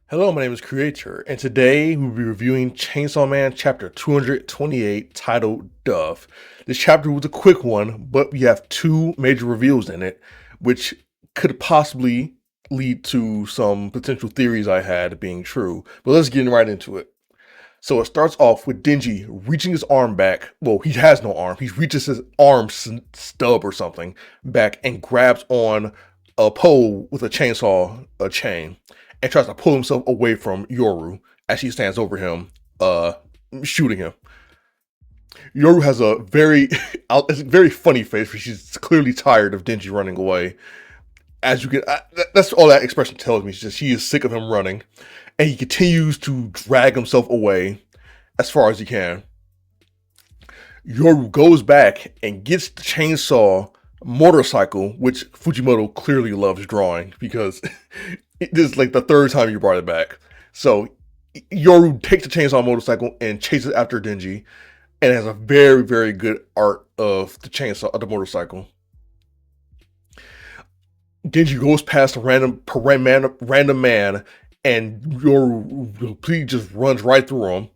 Hello, my name is Creator, and today we'll be reviewing Chainsaw Man Chapter 228, titled Dove. This chapter was a quick one, but we have two major reveals in it, which could possibly lead to some potential theories I had being true. But let's get right into it. So it starts off with Denji reaching his arm back. Well, he has no arm. He reaches his arm stub or something back and grabs on a pole with a chainsaw, a chain, and tries to pull himself away from Yoru as she stands over him, shooting him. Yoru has a very, it's a very funny face, where she's clearly tired of Denji running away. As you can, that's all that expression tells me. It's just she is sick of him running, and he continues to drag himself away as far as he can. Yoru goes back and gets the chainsaw motorcycle, which Fujimoto clearly loves drawing because this is like the third time you brought it back. So Yoru takes the chainsaw motorcycle and chases after Denji, and has a very, very good art of the chainsaw of the motorcycle. Denji goes past a random man, and Yoru completely just runs right through him.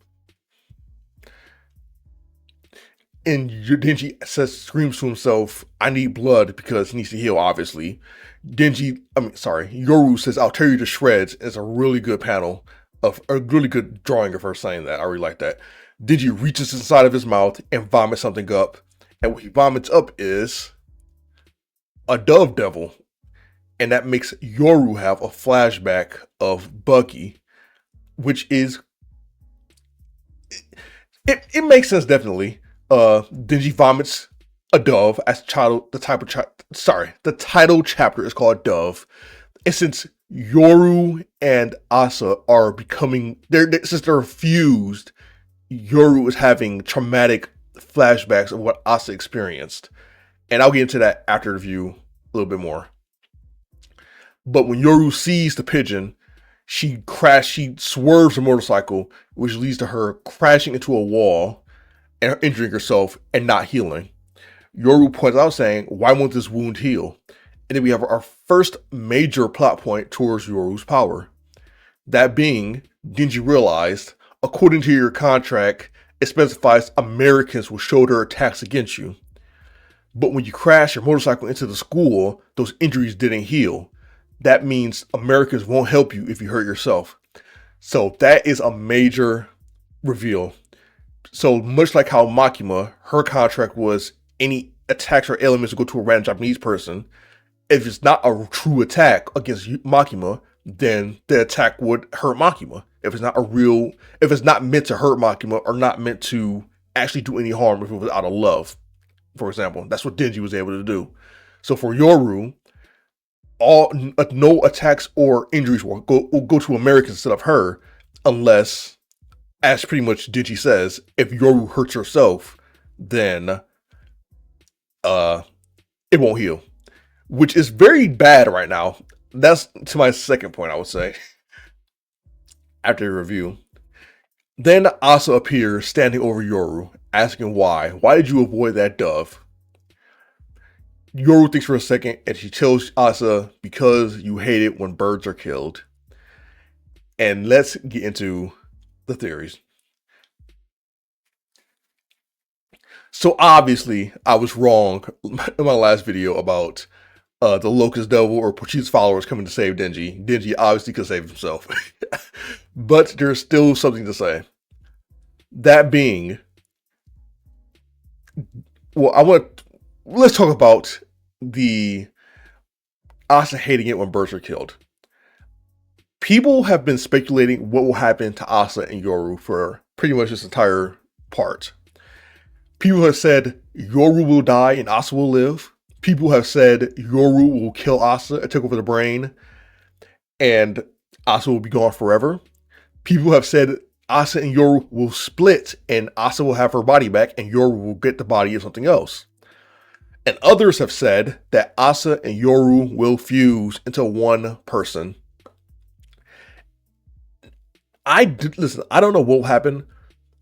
And Denji screams to himself, "I need blood," because he needs to heal, obviously. Yoru says, "I'll tear you to shreds." It's a really good panel of a really good drawing of her saying that. I really like that. Denji reaches inside of his mouth and vomits something up. And what he vomits up is a dove devil. And that makes Yoru have a flashback of Bucky, which is, it makes sense, definitely. Denji vomits a dove as the title chapter is called Dove. And since Yoru and Asa are since they're fused, Yoru is having traumatic flashbacks of what Asa experienced. And I'll get into that after the review a little bit more. But when Yoru sees the pigeon, she swerves the motorcycle, which leads to her crashing into a wall and injuring herself and not healing. Yoru points out, saying, "Why won't this wound heal?" And then we have our first major plot point towards Yoru's power. That being, Denji realized, according to your contract, it specifies Americans will shoulder attacks against you. But when you crash your motorcycle into the school, those injuries didn't heal. That means Americans won't help you if you hurt yourself. So that is a major reveal. So much like how Makima, her contract was any attacks or elements go to a random Japanese person. If it's not a true attack against Makima, then the attack would hurt Makima. If it's not meant to hurt Makima or not meant to actually do any harm, if it was out of love, for example, that's what Denji was able to do. So for Yoru, no attacks or injuries will go to Americans instead of her, unless, as pretty much Denji says, if Yoru hurts herself, then it won't heal, which is very bad right now. That's to my second point, I would say, after the review. Then Asa appears standing over Yoru, asking why. Why did you avoid that dove? Yoru thinks for a second, and she tells Asa, because you hate it when birds are killed. And let's get into the theories. So obviously, I was wrong in my last video about the Locust Devil or Pochita's followers coming to save Denji. Denji obviously could save himself. But there's still something to say. That being, let's talk about the Asa hating it when birds are killed. People have been speculating what will happen to Asa and Yoru for pretty much this entire part. People have said Yoru will die and Asa will live. People have said Yoru will kill Asa and take over the brain, and Asa will be gone forever. People have said Asa and Yoru will split, and Asa will have her body back, and Yoru will get the body of something else. And others have said that Asa and Yoru will fuse into one person. Listen, I don't know what will happen.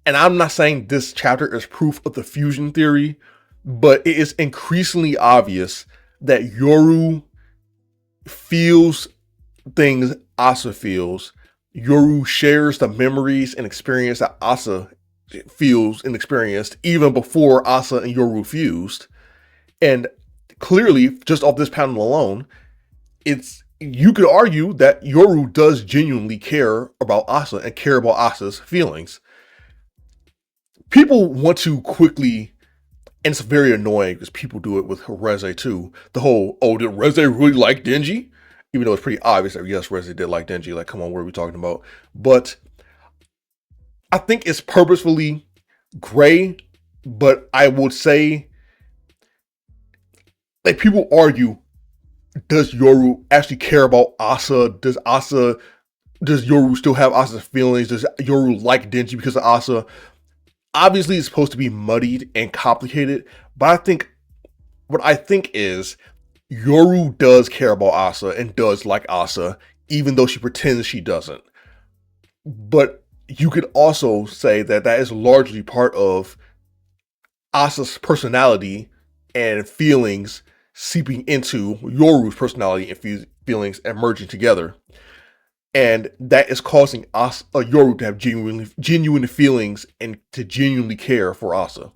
And I'm not saying this chapter is proof of the fusion theory, but it is increasingly obvious that Yoru feels things Asa feels, Yoru shares the memories and experience that Asa feels and experienced even before Asa and Yoru fused. And clearly, just off this panel alone, you could argue that Yoru does genuinely care about Asa and care about Asa's feelings. People want to quickly, and it's very annoying because people do it with Reze too. The whole, oh, did Reze really like Denji? Even though it's pretty obvious that yes, Reze did like Denji. Like, come on, what are we talking about? But I think it's purposefully gray, but I would say, like, people argue, does Yoru actually care about Asa? Does Yoru still have Asa's feelings? Does Yoru like Denji because of Asa? Obviously, it's supposed to be muddied and complicated, but what I think is Yoru does care about Asa and does like Asa, even though she pretends she doesn't. But you could also say that that is largely part of Asa's personality and feelings seeping into Yoru's personality and feelings and merging together. And that is causing Yoru to have genuine feelings and to genuinely care for Asa.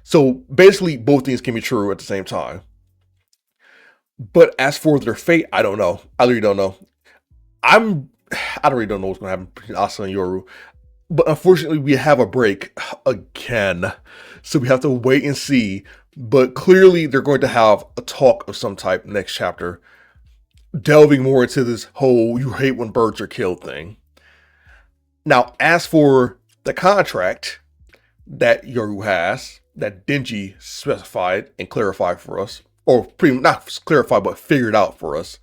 So basically, both things can be true at the same time. But as for their fate, I don't know. I really don't know. I really don't know what's going to happen between Asa and Yoru. But unfortunately, we have a break again. So we have to wait and see. But clearly, they're going to have a talk of some type next chapter, delving more into this whole you hate when birds are killed thing. Now, as for the contract that Yoru has, that Denji specified and clarified for us, or pretty not clarified, but figured out for us,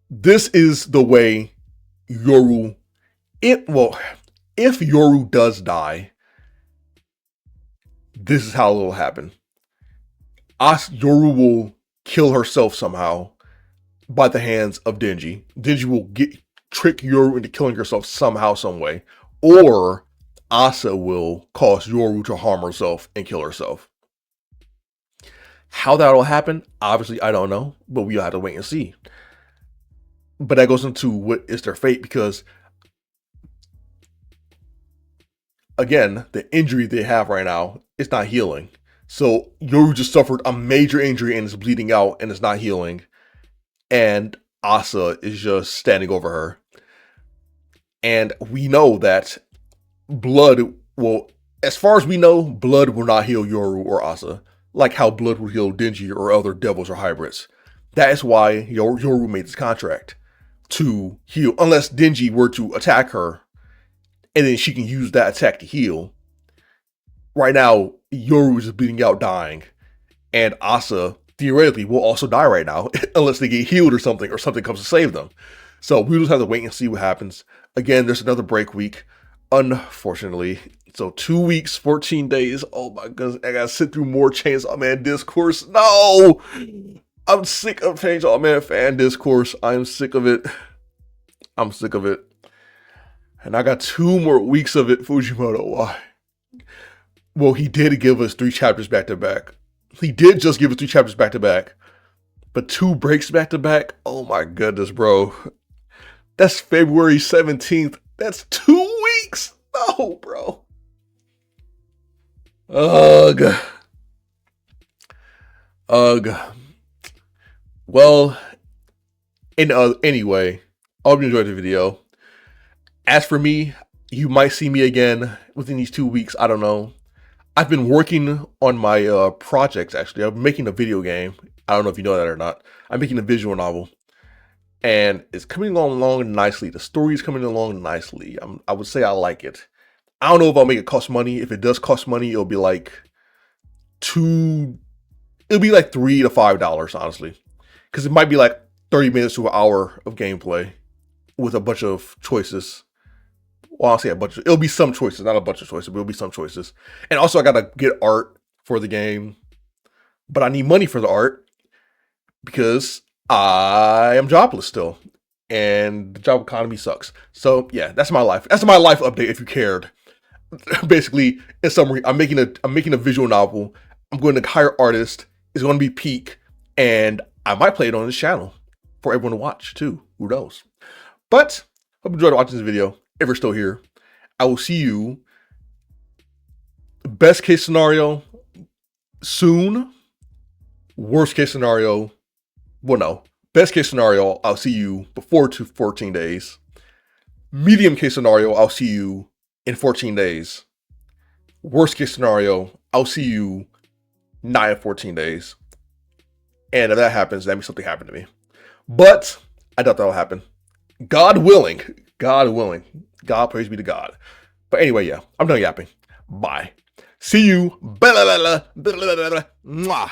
this is the way Yoru, if Yoru does die, this is how it will happen. Yoru will kill herself somehow by the hands of Denji. Denji will trick Yoru into killing herself somehow, some way. Or Asa will cause Yoru to harm herself and kill herself. How that'll happen, obviously, I don't know, but we'll have to wait and see. But that goes into what is their fate, because again, the injury they have right now is not healing. So Yoru just suffered a major injury and is bleeding out and is not healing. And Asa is just standing over her. And we know that blood will, as far as we know, blood will not heal Yoru or Asa, like how blood will heal Denji or other devils or hybrids. That is why Yoru made this contract, to heal, unless Denji were to attack her, and then she can use that attack to heal. Right now, Yoru is bleeding out, dying, and Asa theoretically will also die right now, unless they get healed or something comes to save them. So we just have to wait and see what happens. Again, there's another break week, unfortunately. So 2 weeks, 14 days. Oh my goodness, I gotta sit through more Chainsaw Man discourse. No! I'm sick of Chainsaw Man fan discourse. I'm sick of it. I'm sick of it. And I got 2 more weeks of it, Fujimoto. Why? Well, he did give us 3 chapters back to back. He did just give us 3 chapters back to back. But 2 breaks back to back? Oh my goodness, bro. That's February 17th. That's 2 weeks? No, bro. Ugh. Well, anyway, I hope you enjoyed the video. As for me, you might see me again within these 2 weeks. I don't know. I've been working on my projects, actually. I'm making a video game. I don't know if you know that or not. I'm making a visual novel. And it's coming along nicely. The story is coming along nicely. I would say I like it. I don't know if I'll make it cost money. If it does cost money, it'll be like $3 to $5, honestly. Because it might be like 30 minutes to an hour of gameplay with a bunch of choices. Well, I'll say it'll be some choices, not a bunch of choices, but it'll be some choices. And also I gotta get art for the game. But I need money for the art because I am jobless still. And the job economy sucks. So yeah, that's my life. That's my life update if you cared. Basically, in summary, I'm making a visual novel. I'm going to hire artists. It's going to be peak. And I might play it on this channel for everyone to watch too. Who knows? But Hope you enjoyed watching this video. If you're still here, I will see you, best case scenario, soon. Worst case scenario, well, no. Best case scenario, I'll see you before 14 days. Medium case scenario, I'll see you in 14 days. Worst case scenario, I'll see you 9 or 14 days. And if that happens, that means something happened to me. But I doubt that'll happen. God willing. God willing. God, praise be to God. But anyway, yeah, I'm done yapping. Bye. See you. Mwah.